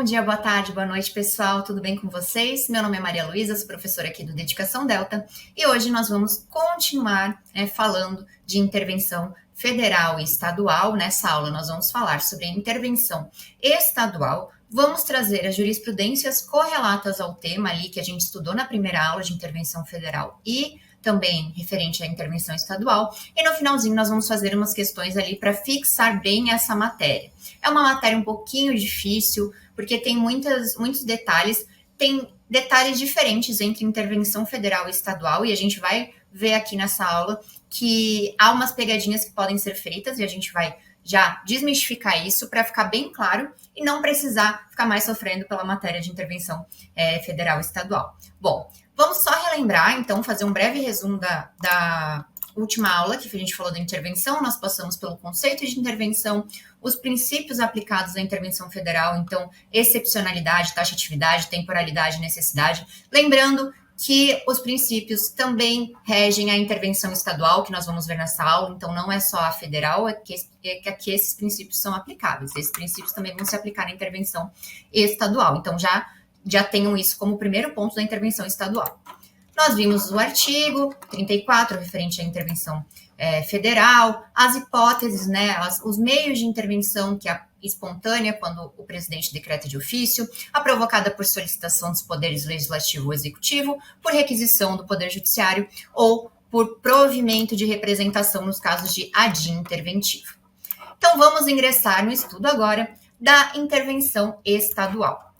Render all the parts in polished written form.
Bom dia, boa tarde, boa noite, pessoal. Tudo bem com vocês? Meu nome é Maria Luísa, sou professora aqui do Dedicação Delta e hoje nós vamos continuar falando de intervenção federal e estadual. Nessa aula nós vamos falar sobre a intervenção estadual. Vamos trazer as jurisprudências correlatas ao tema ali que a gente estudou na primeira aula de intervenção federal e também referente à intervenção estadual. E no finalzinho nós vamos fazer umas questões ali para fixar bem essa matéria. É uma matéria um pouquinho difícil, porque tem muitos detalhes, tem detalhes diferentes entre intervenção federal e estadual, e a gente vai ver aqui nessa aula que há umas pegadinhas que podem ser feitas, e a gente vai já desmistificar isso para ficar bem claro e não precisar ficar mais sofrendo pela matéria de intervenção federal e estadual. Bom, vamos só relembrar, então, fazer um breve resumo da última aula que a gente falou da intervenção. Nós passamos pelo conceito de intervenção, os princípios aplicados à intervenção federal, então, excepcionalidade, taxatividade, temporalidade, necessidade. Lembrando que os princípios também regem a intervenção estadual, que nós vamos ver nessa aula, então não é só a federal, é que esses princípios são aplicáveis. Esses princípios também vão se aplicar na intervenção estadual. Então, já tenham isso como primeiro ponto da intervenção estadual. Nós vimos o artigo 34, referente à intervenção federal, as hipóteses, né, os meios de intervenção, que é a espontânea, quando o presidente decreta de ofício, a provocada por solicitação dos poderes legislativo ou executivo, por requisição do poder judiciário ou por provimento de representação nos casos de adia interventivo. Então, vamos ingressar no estudo agora da intervenção estadual.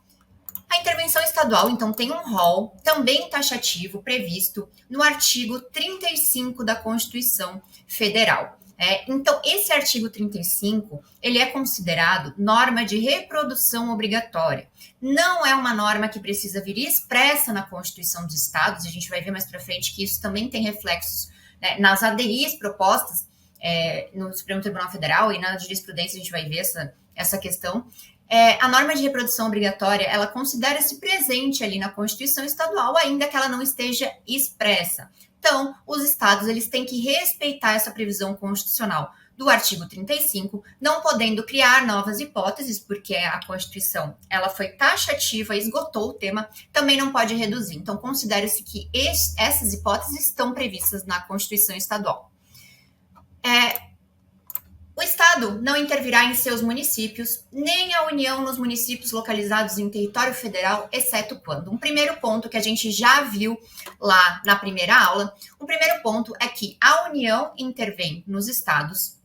A intervenção estadual, então, tem um rol também taxativo previsto no artigo 35 da Constituição Federal. Então, esse artigo 35, ele é considerado norma de reprodução obrigatória. Não é uma norma que precisa vir expressa na Constituição dos Estados, a gente vai ver mais para frente que isso também tem reflexos, né, nas ADIs propostas no Supremo Tribunal Federal, e na jurisprudência a gente vai ver essa questão. A norma de reprodução obrigatória, ela considera-se presente ali na Constituição Estadual, ainda que ela não esteja expressa. Então, os estados, eles têm que respeitar essa previsão constitucional do artigo 35, não podendo criar novas hipóteses, porque a Constituição, ela foi taxativa, esgotou o tema, também não pode reduzir. Então, considera-se que essas hipóteses estão previstas na Constituição Estadual. O Estado não intervirá em seus municípios, nem a União nos municípios localizados em território federal, exceto quando. Um primeiro ponto que a gente já viu lá na primeira aula, o primeiro ponto é que a União intervém nos estados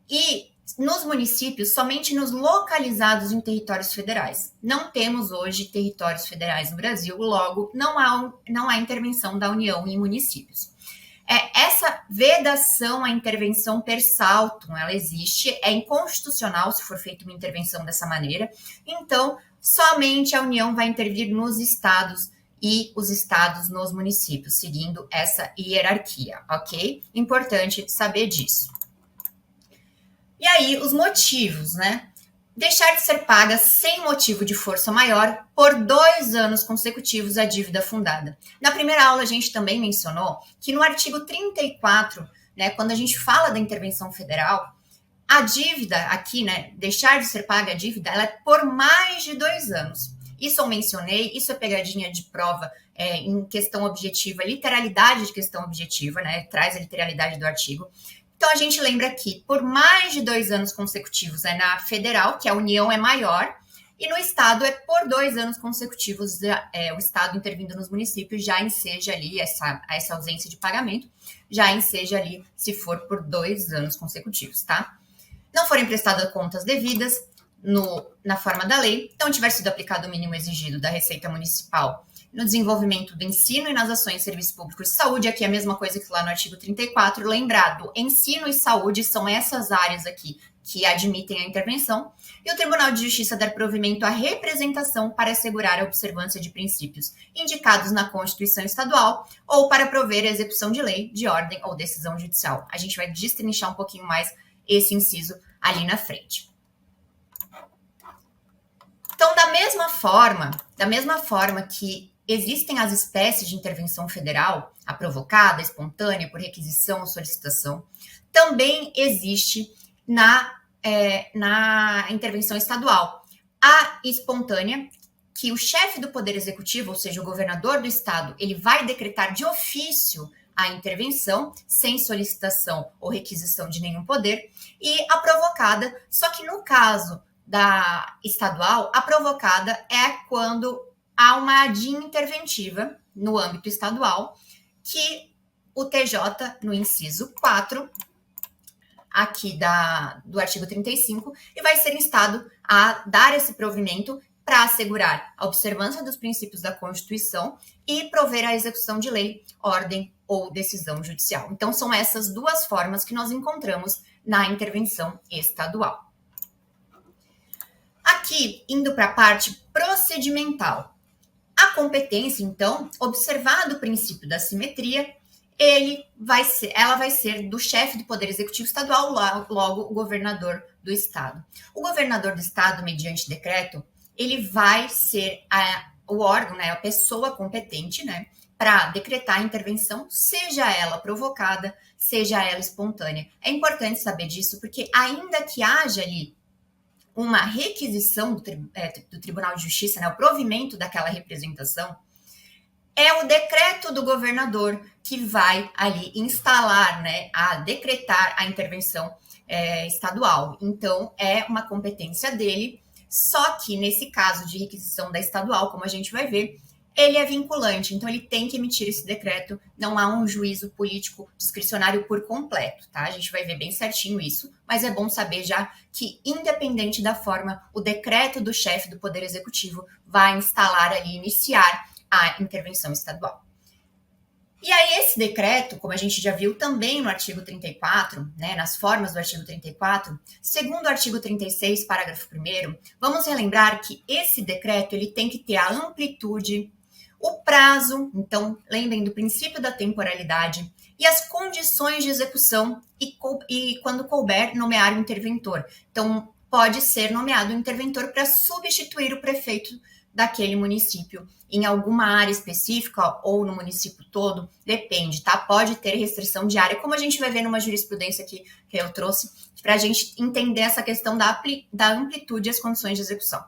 e nos municípios somente nos localizados em territórios federais. Não temos hoje territórios federais no Brasil, logo não há intervenção da União em municípios. Essa vedação à intervenção per saltum, ela existe, é inconstitucional se for feita uma intervenção dessa maneira. Então, somente a União vai intervir nos estados e os estados nos municípios, seguindo essa hierarquia, ok? Importante saber disso. E aí, os motivos, né? Deixar de ser paga sem motivo de força maior por 2 anos consecutivos a dívida fundada. Na primeira aula, a gente também mencionou que no artigo 34, né, quando a gente fala da intervenção federal, a dívida aqui, né, deixar de ser paga a dívida, ela é por mais de 2 anos. Isso eu mencionei, isso é pegadinha de prova em questão objetiva, literalidade de questão objetiva, né, traz a literalidade do artigo. Então, a gente lembra que por mais de 2 anos consecutivos é na federal, que a União é maior, e no estado é por 2 anos consecutivos o estado intervindo nos municípios já enseja ali essa ausência de pagamento, já enseja ali se for por 2 anos consecutivos, tá? Não forem prestadas contas devidas na forma da lei, não tiver sido aplicado o mínimo exigido da Receita Municipal no desenvolvimento do ensino e nas ações de serviços públicos de saúde, aqui é a mesma coisa que lá no artigo 34, lembrado, ensino e saúde são essas áreas aqui que admitem a intervenção, e o Tribunal de Justiça dar provimento à representação para assegurar a observância de princípios indicados na Constituição Estadual ou para prover a execução de lei, de ordem ou decisão judicial. A gente vai destrinchar um pouquinho mais esse inciso ali na frente. Então, da mesma forma que existem as espécies de intervenção federal, a provocada, a espontânea, por requisição ou solicitação, também existe na intervenção estadual. A espontânea, que o chefe do Poder Executivo, ou seja, o governador do estado, ele vai decretar de ofício a intervenção, sem solicitação ou requisição de nenhum poder, e a provocada, só que no caso da estadual, a provocada é quando há uma ADIM interventiva no âmbito estadual, que o TJ, no inciso 4, aqui do artigo 35, e vai ser instado a dar esse provimento para assegurar a observância dos princípios da Constituição e prover a execução de lei, ordem ou decisão judicial. Então, são essas duas formas que nós encontramos na intervenção estadual. Aqui, indo para a parte procedimental. A competência, então, observado o princípio da simetria, ela vai ser do chefe do Poder Executivo Estadual, logo o governador do estado. O governador do estado, mediante decreto, ele vai ser o órgão, né, a pessoa competente, né, para decretar a intervenção, seja ela provocada, seja ela espontânea. É importante saber disso, porque ainda que haja ali uma requisição do Tribunal de Justiça, né, o provimento daquela representação, é o decreto do governador que vai ali instalar, né, a decretar a intervenção estadual. Então, é uma competência dele, só que nesse caso de requisição da estadual, como a gente vai ver, ele é vinculante, então ele tem que emitir esse decreto, não há um juízo político discricionário por completo, tá? A gente vai ver bem certinho isso, mas é bom saber já que, independente da forma, o decreto do chefe do Poder Executivo vai instalar ali, iniciar a intervenção estadual. E aí esse decreto, como a gente já viu também no artigo 34, né, nas formas do artigo 34, segundo o artigo 36, parágrafo 1º, vamos relembrar que esse decreto ele tem que ter a amplitude, o prazo, então lembrem do princípio da temporalidade, e as condições de execução e quando couber, nomear o interventor. Então, pode ser nomeado um interventor para substituir o prefeito daquele município em alguma área específica ou no município todo, depende, tá? Pode ter restrição de área, como a gente vai ver numa jurisprudência aqui que eu trouxe, para a gente entender essa questão da amplitude e as condições de execução.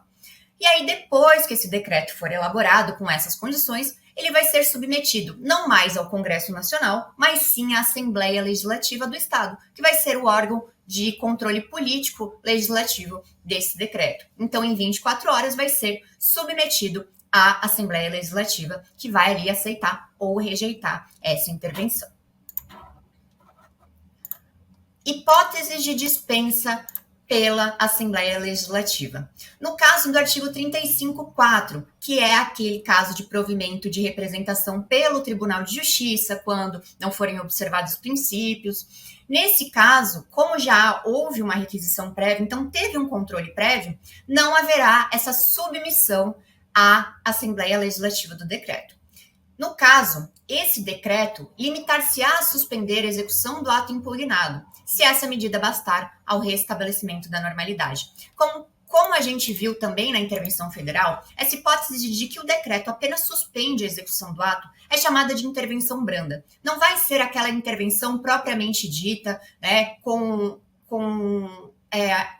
E aí, depois que esse decreto for elaborado com essas condições, ele vai ser submetido não mais ao Congresso Nacional, mas sim à Assembleia Legislativa do Estado, que vai ser o órgão de controle político legislativo desse decreto. Então, em 24 horas, vai ser submetido à Assembleia Legislativa, que vai ali aceitar ou rejeitar essa intervenção. Hipóteses de dispensa pela Assembleia Legislativa. No caso do artigo 35.4, que é aquele caso de provimento de representação pelo Tribunal de Justiça, quando não forem observados os princípios. Nesse caso, como já houve uma requisição prévia, então teve um controle prévio, não haverá essa submissão à Assembleia Legislativa do decreto. No caso, esse decreto limitar-se-á a suspender a execução do ato impugnado, se essa medida bastar ao restabelecimento da normalidade. Como a gente viu também na intervenção federal, essa hipótese de que o decreto apenas suspende a execução do ato é chamada de intervenção branda. Não vai ser aquela intervenção propriamente dita, né, com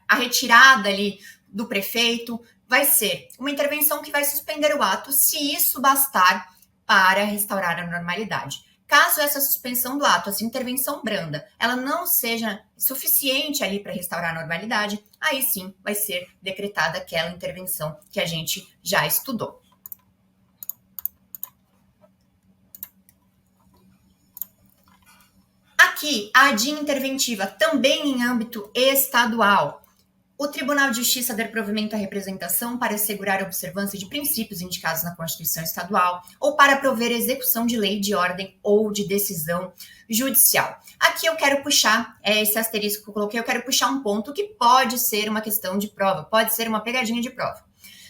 a retirada ali do prefeito. Vai ser uma intervenção que vai suspender o ato, se isso bastar para restaurar a normalidade. Caso essa suspensão do ato, essa intervenção branda, ela não seja suficiente ali para restaurar a normalidade, aí sim vai ser decretada aquela intervenção que a gente já estudou. Aqui, a ADIM interventiva também em âmbito estadual. O Tribunal de Justiça der provimento à representação para assegurar a observância de princípios indicados na Constituição Estadual ou para prover a execução de lei, de ordem ou de decisão judicial. Aqui eu quero puxar, esse asterisco que eu coloquei, eu quero puxar um ponto que pode ser uma questão de prova, pode ser uma pegadinha de prova.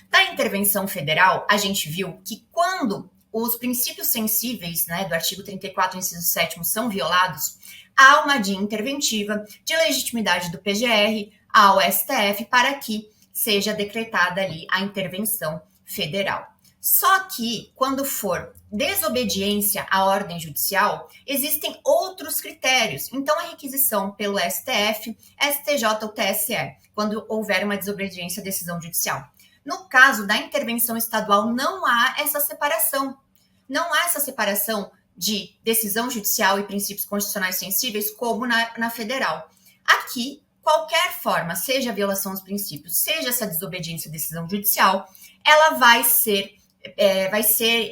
Na intervenção federal, a gente viu que quando os princípios sensíveis, né, do artigo 34, inciso 7º, são violados, há uma ADIM interventiva de legitimidade do PGR ao STF para que seja decretada ali a intervenção federal. Só que, quando for desobediência à ordem judicial, existem outros critérios. Então, a requisição pelo STF, STJ ou TSE, quando houver uma desobediência à decisão judicial. No caso da intervenção estadual, não há essa separação. Não há essa separação de decisão judicial e princípios constitucionais sensíveis como na federal. Aqui, qualquer forma, seja a violação aos princípios, seja essa desobediência à decisão judicial, ela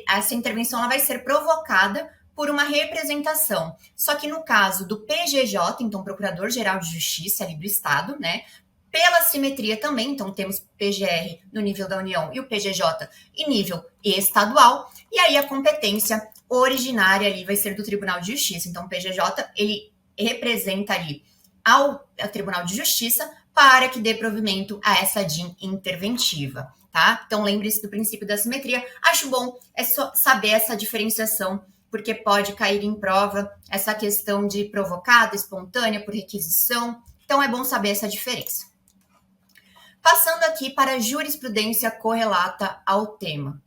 essa intervenção ela vai ser provocada por uma representação. Só que no caso do PGJ, então Procurador-Geral de Justiça ali do Estado, né, pela simetria também, então temos PGR no nível da União e o PGJ em nível estadual, e aí a competência originária ali vai ser do Tribunal de Justiça. Então o PGJ, ele representa ali ao Tribunal de Justiça para que dê provimento a essa DIN interventiva, tá? Então lembre-se do princípio da simetria. Acho bom só saber essa diferenciação, porque pode cair em prova essa questão de provocada, espontânea, por requisição. Então é bom saber essa diferença. Passando aqui para a jurisprudência correlata ao tema.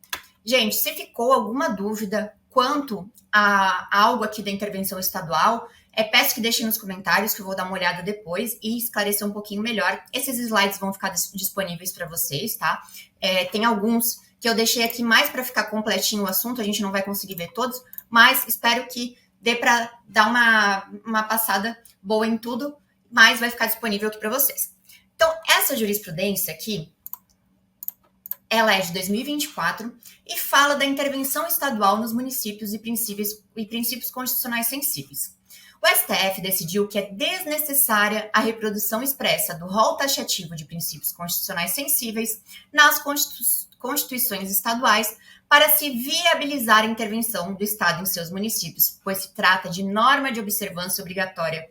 Gente, se ficou alguma dúvida quanto a algo aqui da intervenção estadual, peço que deixem nos comentários, que eu vou dar uma olhada depois e esclarecer um pouquinho melhor. Esses slides vão ficar disponíveis para vocês, tá? Tem alguns que eu deixei aqui mais para ficar completinho o assunto, a gente não vai conseguir ver todos, mas espero que dê para dar uma passada boa em tudo, mas vai ficar disponível aqui para vocês. Então, essa jurisprudência aqui, ela é de 2024 e fala da intervenção estadual nos municípios e princípios constitucionais sensíveis. O STF decidiu que é desnecessária a reprodução expressa do rol taxativo de princípios constitucionais sensíveis nas constituições estaduais para se viabilizar a intervenção do Estado em seus municípios, pois se trata de norma de observância obrigatória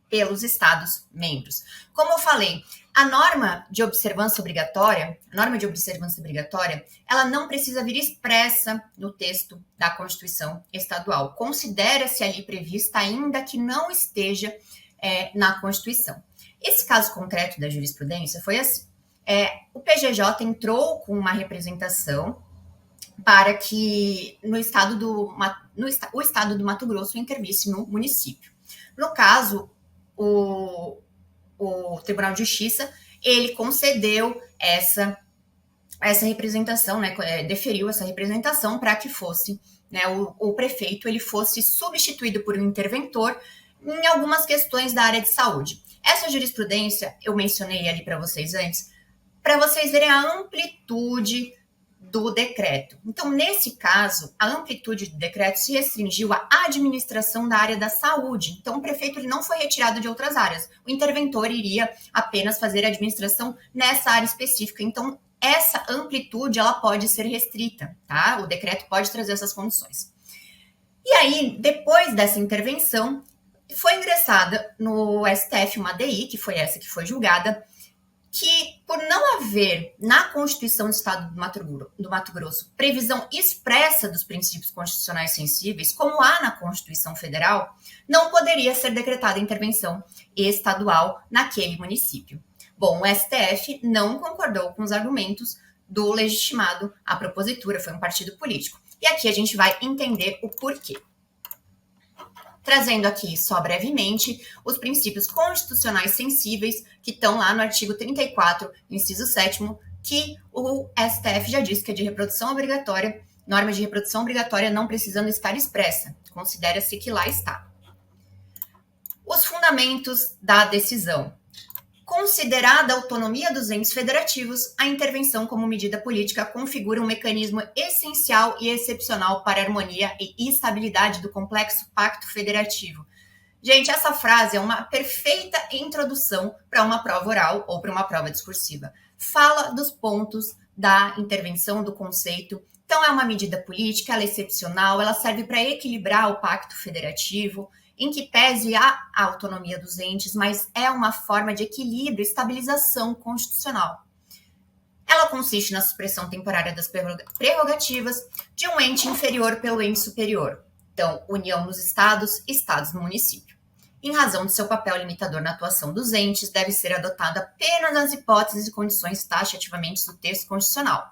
pelos Estados-membros. Como eu falei, a norma de observância obrigatória, ela não precisa vir expressa no texto da Constituição Estadual. Considera-se ali prevista, ainda que não esteja na Constituição. Esse caso concreto da jurisprudência foi assim. O PGJ entrou com uma representação para que o Estado do Mato Grosso intervisse no município. No caso, o Tribunal de Justiça, ele concedeu essa representação, né, deferiu essa representação para que fosse, né, o prefeito ele fosse substituído por um interventor em algumas questões da área de saúde. Essa jurisprudência eu mencionei ali para vocês antes, para vocês verem a amplitude do decreto. Então, nesse caso, a amplitude do decreto se restringiu à administração da área da saúde. Então, o prefeito ele não foi retirado de outras áreas. O interventor iria apenas fazer a administração nessa área específica. Então, essa amplitude ela pode ser restrita, tá? O decreto pode trazer essas condições. E aí, depois dessa intervenção, foi ingressada no STF uma ADI, que foi essa que foi julgada, que, por não haver na Constituição do Estado do Mato Grosso previsão expressa dos princípios constitucionais sensíveis, como há na Constituição Federal, não poderia ser decretada intervenção estadual naquele município. Bom, o STF não concordou com os argumentos do legitimado à propositura, foi um partido político. E aqui a gente vai entender o porquê. Trazendo aqui, só brevemente, os princípios constitucionais sensíveis que estão lá no artigo 34, inciso 7º, que o STF já disse que é de reprodução obrigatória, norma de reprodução obrigatória não precisando estar expressa. Considera-se que lá está. Os fundamentos da decisão. Considerada a autonomia dos entes federativos, a intervenção como medida política configura um mecanismo essencial e excepcional para a harmonia e estabilidade do complexo pacto federativo. Gente, essa frase é uma perfeita introdução para uma prova oral ou para uma prova discursiva. Fala dos pontos da intervenção, do conceito. Então, é uma medida política, ela é excepcional, ela serve para equilibrar o pacto federativo, em que pese a autonomia dos entes, mas é uma forma de equilíbrio e estabilização constitucional. Ela consiste na supressão temporária das prerrogativas de um ente inferior pelo ente superior. Então, União nos estados, estados no município. Em razão de seu papel limitador na atuação dos entes, deve ser adotada apenas nas hipóteses e condições taxativamente do texto constitucional.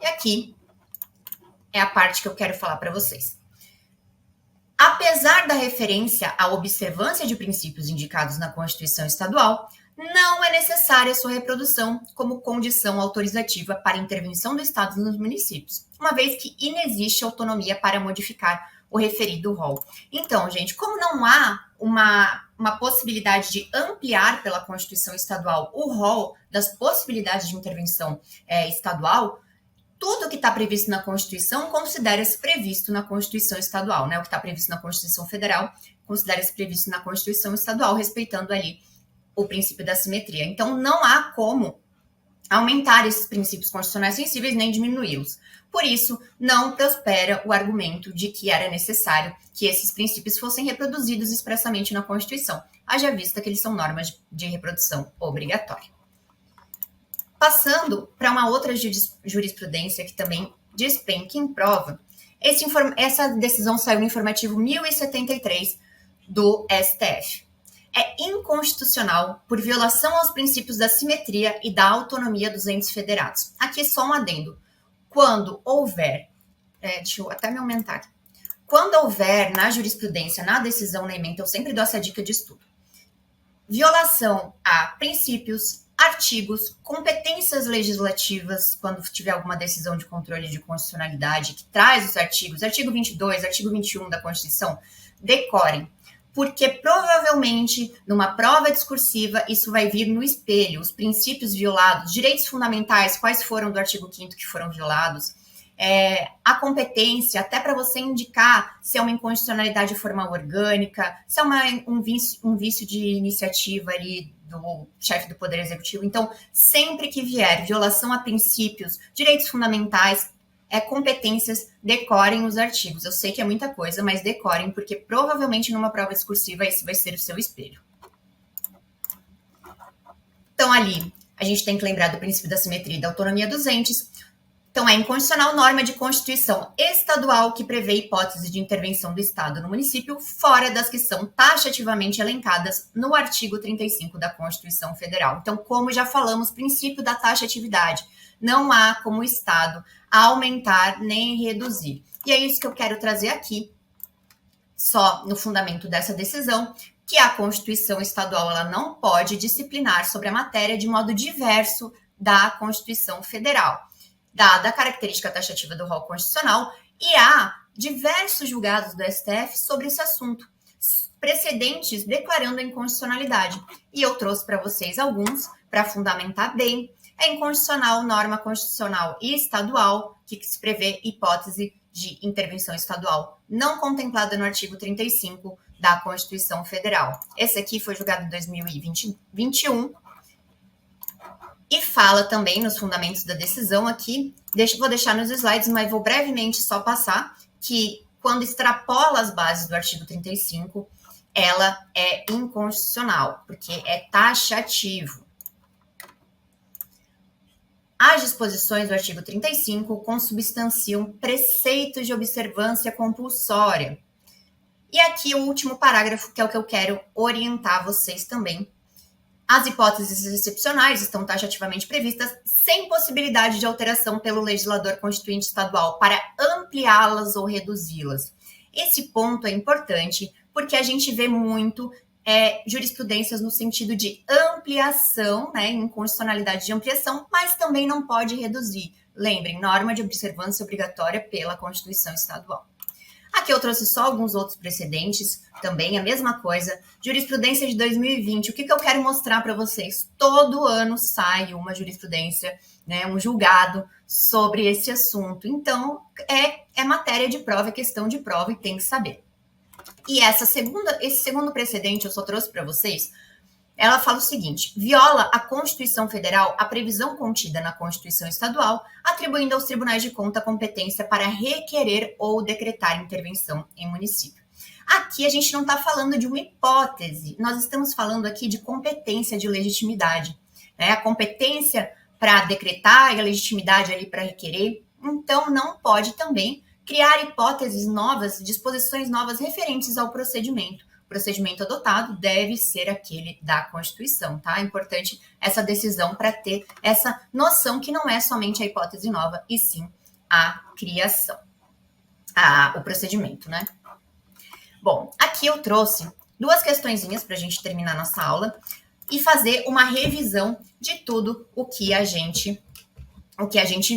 E aqui é a parte que eu quero falar para vocês. Apesar da referência à observância de princípios indicados na Constituição Estadual, não é necessária sua reprodução como condição autorizativa para intervenção do Estado nos municípios, uma vez que inexiste autonomia para modificar o referido rol. Então, gente, como não há uma possibilidade de ampliar pela Constituição Estadual o rol das possibilidades de intervenção estadual, tudo que está previsto na Constituição considera-se previsto na Constituição Estadual, né? O que está previsto na Constituição Federal considera-se previsto na Constituição Estadual, respeitando ali o princípio da simetria. Então, não há como aumentar esses princípios constitucionais sensíveis nem diminuí-los. Por isso, não prospera o argumento de que era necessário que esses princípios fossem reproduzidos expressamente na Constituição, haja vista que eles são normas de reprodução obrigatória. Passando para uma outra jurisprudência que também despenca em prova, essa decisão saiu no informativo 1073 do STF. É inconstitucional por violação aos princípios da simetria e da autonomia dos entes federados. Aqui só um adendo. Quando houver, deixa eu até me aumentar aqui. Quando houver na jurisprudência, na decisão, na ementa, eu sempre dou essa dica de estudo. Violação a princípios, artigos, competências legislativas, quando tiver alguma decisão de controle de constitucionalidade que traz os artigos, artigo 22, artigo 21 da Constituição, decorem. Porque provavelmente, numa prova discursiva, isso vai vir no espelho. Os princípios violados, direitos fundamentais, quais foram do artigo 5º que foram violados, a competência, até para você indicar se é uma inconstitucionalidade formal orgânica, se é um vício de iniciativa ali do chefe do Poder Executivo. Então, sempre que vier violação a princípios, direitos fundamentais, competências, decorem os artigos. Eu sei que é muita coisa, mas decorem, porque provavelmente numa prova discursiva esse vai ser o seu espelho. Então, ali, a gente tem que lembrar do princípio da simetria e da autonomia dos entes. Então, é inconstitucional norma de Constituição estadual que prevê hipótese de intervenção do Estado no município fora das que são taxativamente elencadas no artigo 35 da Constituição Federal. Então, como já falamos, princípio da taxatividade. Não há como o Estado aumentar nem reduzir. E é isso que eu quero trazer aqui, só no fundamento dessa decisão, que a Constituição Estadual ela não pode disciplinar sobre a matéria de modo diverso da Constituição Federal, dada a característica taxativa do rol constitucional, e há diversos julgados do STF sobre esse assunto, precedentes declarando a inconstitucionalidade. E eu trouxe para vocês alguns para fundamentar bem. É inconstitucional norma constitucional e estadual que se prevê hipótese de intervenção estadual não contemplada no artigo 35 da Constituição Federal. Esse aqui foi julgado em 2021 e fala também nos fundamentos da decisão aqui, vou deixar nos slides, mas vou brevemente só passar, que quando extrapola as bases do artigo 35, ela é inconstitucional, porque é taxativo. As disposições do artigo 35 consubstanciam preceitos de observância compulsória. E aqui o último parágrafo, que é o que eu quero orientar vocês também. As hipóteses excepcionais estão taxativamente previstas sem possibilidade de alteração pelo legislador constituinte estadual para ampliá-las ou reduzi-las. Esse ponto é importante porque a gente vê muito jurisprudências no sentido de ampliação, né, inconstitucionalidade de ampliação, mas também não pode reduzir. Lembrem, norma de observância obrigatória pela Constituição Estadual. Aqui eu trouxe só alguns outros precedentes, também a mesma coisa. Jurisprudência de 2020, o que eu quero mostrar para vocês? Todo ano sai uma jurisprudência, né, um julgado sobre esse assunto. Então, é matéria de prova, é questão de prova e tem que saber. E esse segundo precedente eu só trouxe para vocês, ela fala o seguinte: viola a Constituição Federal a previsão contida na Constituição Estadual, atribuindo aos tribunais de conta a competência para requerer ou decretar intervenção em município. Aqui a gente não está falando de uma hipótese, nós estamos falando aqui de competência de legitimidade, né? A competência para decretar e a legitimidade ali para requerer, então não pode também criar hipóteses novas, disposições novas referentes ao procedimento. O procedimento adotado deve ser aquele da Constituição, tá? É importante essa decisão para ter essa noção que não é somente a hipótese nova, e sim a criação, o procedimento, né? Bom, aqui eu trouxe duas questõezinhas para a gente terminar nossa aula. e fazer uma revisão de tudo o que a gente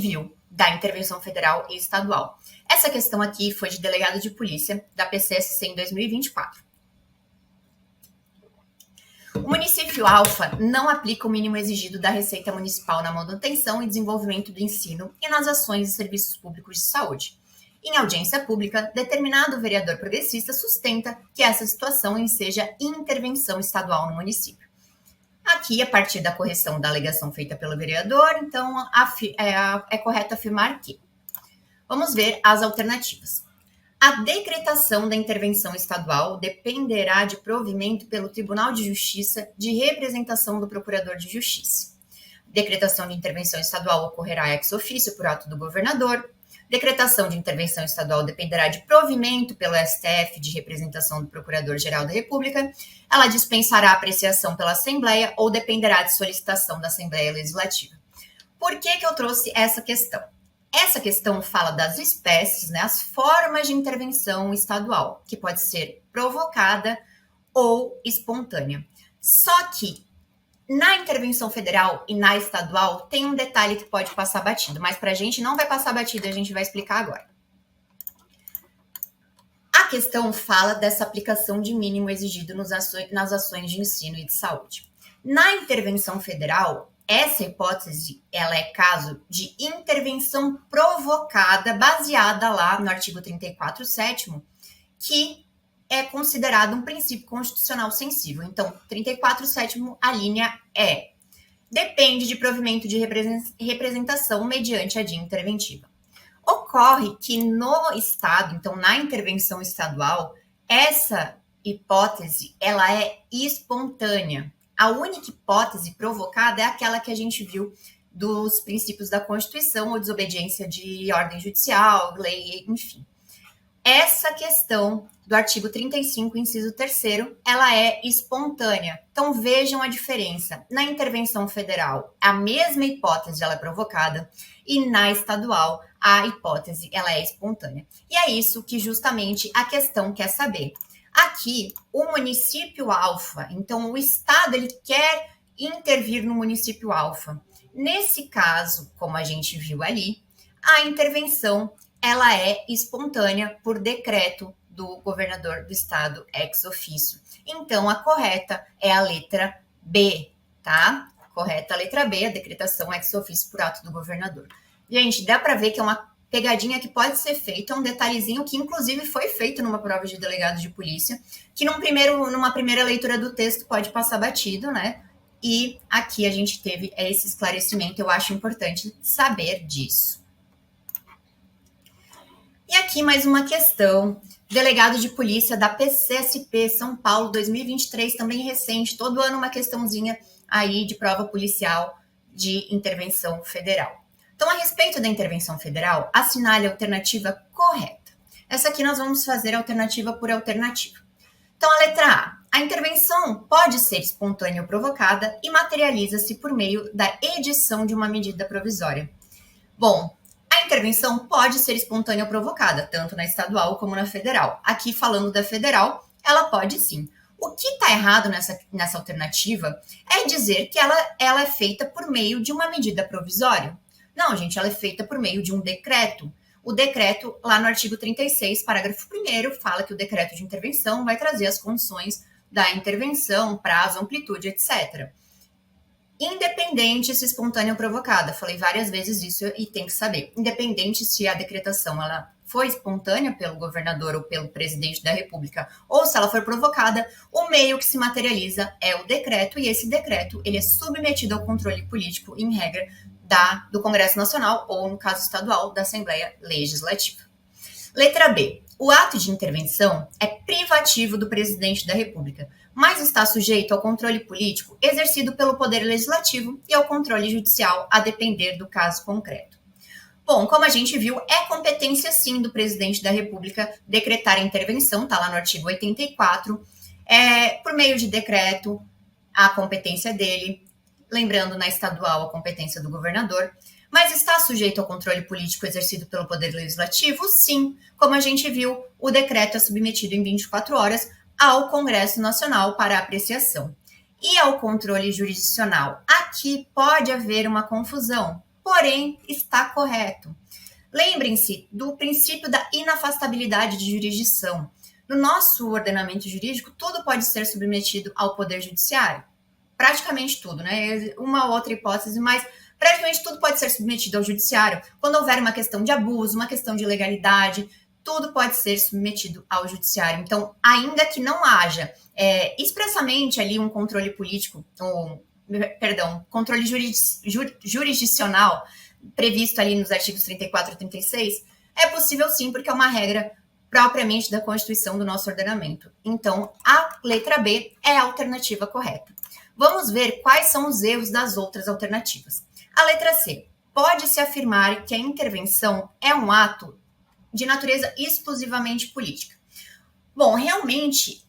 viu da intervenção federal e estadual. Essa questão aqui foi de delegado de polícia da PCSC em 2024. O município Alfa não aplica o mínimo exigido da Receita Municipal na manutenção e desenvolvimento do ensino e nas ações e serviços públicos de saúde. Em audiência pública, determinado vereador progressista sustenta que essa situação enseja intervenção estadual no município. Aqui, a partir da correção da alegação feita pelo vereador, então é correto afirmar que. Vamos ver as alternativas. A decretação da intervenção estadual dependerá de provimento pelo Tribunal de Justiça de representação do Procurador de Justiça. Decretação de intervenção estadual ocorrerá ex officio por ato do governador. Decretação de intervenção estadual dependerá de provimento pelo STF de representação do Procurador-Geral da República. Ela dispensará apreciação pela Assembleia ou dependerá de solicitação da Assembleia Legislativa. Por que eu trouxe essa questão? Essa questão fala das espécies, né, as formas de intervenção estadual, que pode ser provocada ou espontânea. Só que na intervenção federal e na estadual tem um detalhe que pode passar batido, mas para a gente não vai passar batido, a gente vai explicar agora. A questão fala dessa aplicação de mínimo exigido nas ações de ensino e de saúde. Na intervenção federal, essa hipótese, ela é caso de intervenção provocada, baseada lá no artigo 34º, que é considerado um princípio constitucional sensível. Então, 34º, a linha é: depende de provimento de representação mediante a dia interventiva. Ocorre que no Estado, então na intervenção estadual, essa hipótese, ela é espontânea. A única hipótese provocada é aquela que a gente viu dos princípios da Constituição ou desobediência de ordem judicial, lei, enfim. Essa questão do artigo 35, inciso 3º, ela é espontânea. Então, vejam a diferença. Na intervenção federal, a mesma hipótese ela é provocada e na estadual, a hipótese ela é espontânea. E é isso que justamente a questão quer saber. Aqui, o município Alfa, então o Estado ele quer intervir no município Alfa. Nesse caso, como a gente viu ali, a intervenção ela é espontânea por decreto do governador do estado ex officio. Então, a correta é a letra B, tá? Correta a letra B, a decretação ex officio por ato do governador. Gente, dá para ver que é uma pegadinha que pode ser feita, um detalhezinho que inclusive foi feito numa prova de delegado de polícia, que numa primeira leitura do texto pode passar batido, né? E aqui a gente teve esse esclarecimento, eu acho importante saber disso. E aqui mais uma questão, delegado de polícia da PCSP São Paulo 2023, também recente, todo ano uma questãozinha aí de prova policial de intervenção federal. Então, a respeito da intervenção federal, assinale a alternativa correta. Essa aqui nós vamos fazer alternativa por alternativa. Então, a letra A intervenção pode ser espontânea ou provocada e materializa-se por meio da edição de uma medida provisória. Bom, a intervenção pode ser espontânea ou provocada, tanto na estadual como na federal. Aqui, falando da federal, ela pode sim. O que está errado nessa alternativa é dizer que ela é feita por meio de uma medida provisória. Não, gente, ela é feita por meio de um decreto. O decreto, lá no artigo 36, parágrafo 1º, fala que o decreto de intervenção vai trazer as condições da intervenção, prazo, amplitude, etc. Independente se espontânea ou provocada. Falei várias vezes isso e tem que saber. Independente se a decretação ela foi espontânea pelo governador ou pelo presidente da República, ou se ela for provocada, o meio que se materializa é o decreto, e esse decreto ele é submetido ao controle político, em regra, do Congresso Nacional ou, no caso estadual, da Assembleia Legislativa. Letra B. O ato de intervenção é privativo do presidente da República, mas está sujeito ao controle político exercido pelo Poder Legislativo e ao controle judicial, a depender do caso concreto. Bom, como a gente viu, é competência sim do presidente da República decretar a intervenção, está lá no artigo 84, por meio de decreto, a competência dele. Lembrando, na estadual, a competência do governador, mas está sujeito ao controle político exercido pelo Poder Legislativo? Sim. Como a gente viu, o decreto é submetido em 24 horas ao Congresso Nacional para apreciação. e ao controle jurisdicional. Aqui pode haver uma confusão, porém está correto. Lembrem-se do princípio da inafastabilidade de jurisdição. No nosso ordenamento jurídico, tudo pode ser submetido ao Poder Judiciário. Praticamente tudo, né? Uma outra hipótese, mas praticamente tudo pode ser submetido ao Judiciário. Quando houver uma questão de abuso, uma questão de legalidade, tudo pode ser submetido ao Judiciário. Então, ainda que não haja expressamente ali um controle político, controle jurisdicional previsto ali nos artigos 34 e 36, é possível sim, porque é uma regra propriamente da Constituição do nosso ordenamento. Então, a letra B é a alternativa correta. Vamos ver quais são os erros das outras alternativas. A letra C. Pode-se afirmar que a intervenção é um ato de natureza exclusivamente política. Bom, realmente,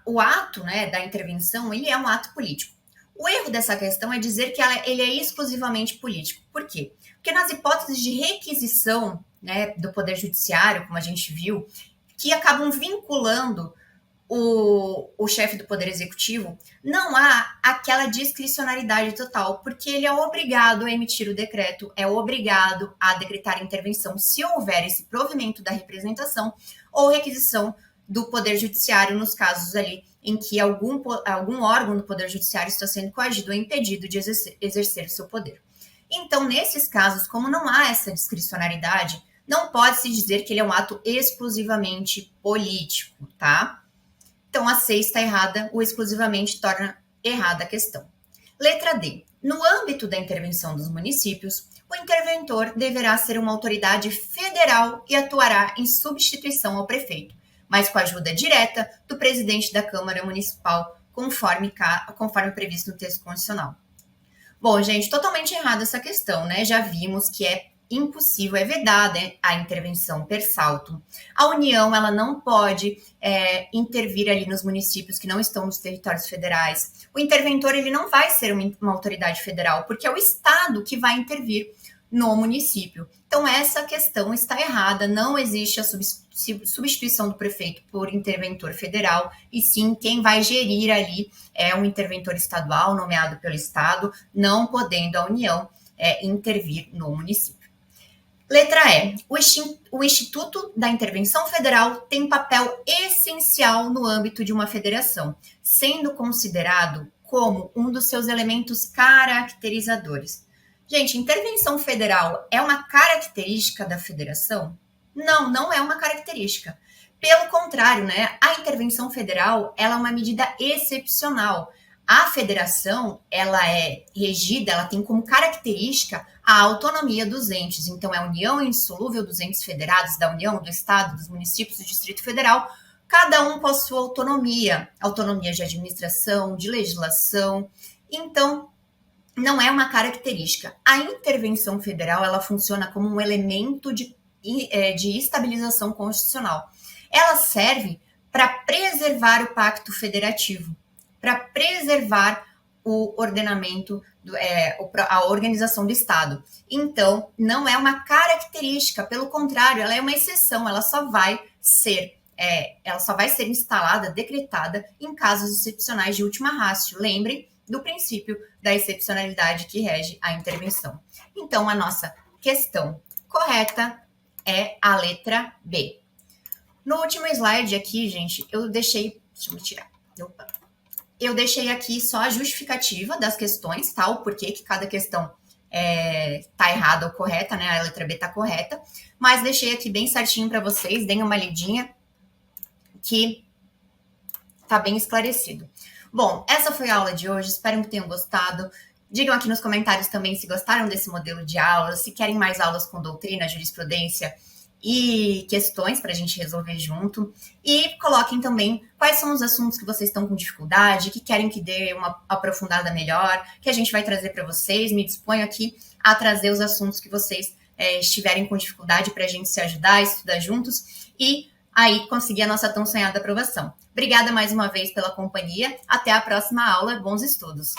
o ato, né, da intervenção, ele é um ato político. O erro dessa questão é dizer que ele é exclusivamente político. Por quê? Porque nas hipóteses de requisição, né, do Poder Judiciário, como a gente viu, que acabam vinculando o chefe do Poder Executivo, não há aquela discricionariedade total, porque ele é obrigado a emitir o decreto, é obrigado a decretar a intervenção se houver esse provimento da representação ou requisição do Poder Judiciário nos casos ali em que algum órgão do Poder Judiciário está sendo coagido ou impedido de exercer o seu poder. Então, nesses casos, como não há essa discricionariedade, não pode-se dizer que ele é um ato exclusivamente político, tá? Então, a C está errada, o exclusivamente torna errada a questão. Letra D. No âmbito da intervenção dos municípios, o interventor deverá ser uma autoridade federal e atuará em substituição ao prefeito, mas com a ajuda direta do presidente da Câmara Municipal, conforme previsto no texto constitucional. Bom, gente, totalmente errada essa questão, né? Já vimos que é impossível, é vedada a intervenção per salto. A União, ela não pode intervir ali nos municípios que não estão nos territórios federais. O interventor, ele não vai ser uma autoridade federal, porque é o Estado que vai intervir no município. Então, essa questão está errada, não existe a substituição do prefeito por interventor federal, e sim, quem vai gerir ali é um interventor estadual, nomeado pelo Estado, não podendo a União intervir no município. Letra E. O Instituto da Intervenção Federal tem papel essencial no âmbito de uma federação, sendo considerado como um dos seus elementos caracterizadores. Gente, intervenção federal é uma característica da federação? Não, não é uma característica. Pelo contrário, né? A intervenção federal, ela é uma medida excepcional. A federação, ela é regida, ela tem como característica a autonomia dos entes. Então, é a união insolúvel dos entes federados, da União, do Estado, dos municípios, do Distrito Federal, cada um com a sua autonomia de administração, de legislação. Então, não é uma característica. A intervenção federal, ela funciona como um elemento de estabilização constitucional. Ela serve para preservar o pacto federativo, para preservar o ordenamento, a organização do Estado. Então, não é uma característica, pelo contrário, ela é uma exceção, ela só vai ser instalada, decretada em casos excepcionais de última ratio. Lembre do princípio da excepcionalidade que rege a intervenção. Então, a nossa questão correta é a letra B. No último slide aqui, gente, eu deixei aqui só a justificativa das questões, tá? O porquê que cada questão tá errada ou correta, né? A letra B tá correta, mas deixei aqui bem certinho para vocês, deem uma lidinha que tá bem esclarecido. Bom, essa foi a aula de hoje, espero que tenham gostado. Digam aqui nos comentários também se gostaram desse modelo de aula, se querem mais aulas com doutrina, jurisprudência e questões para a gente resolver junto. E coloquem também quais são os assuntos que vocês estão com dificuldade, que querem que dê uma aprofundada melhor, que a gente vai trazer para vocês. Me disponho aqui a trazer os assuntos que vocês estiverem com dificuldade para a gente se ajudar, estudar juntos e aí conseguir a nossa tão sonhada aprovação. Obrigada mais uma vez pela companhia. Até a próxima aula. Bons estudos!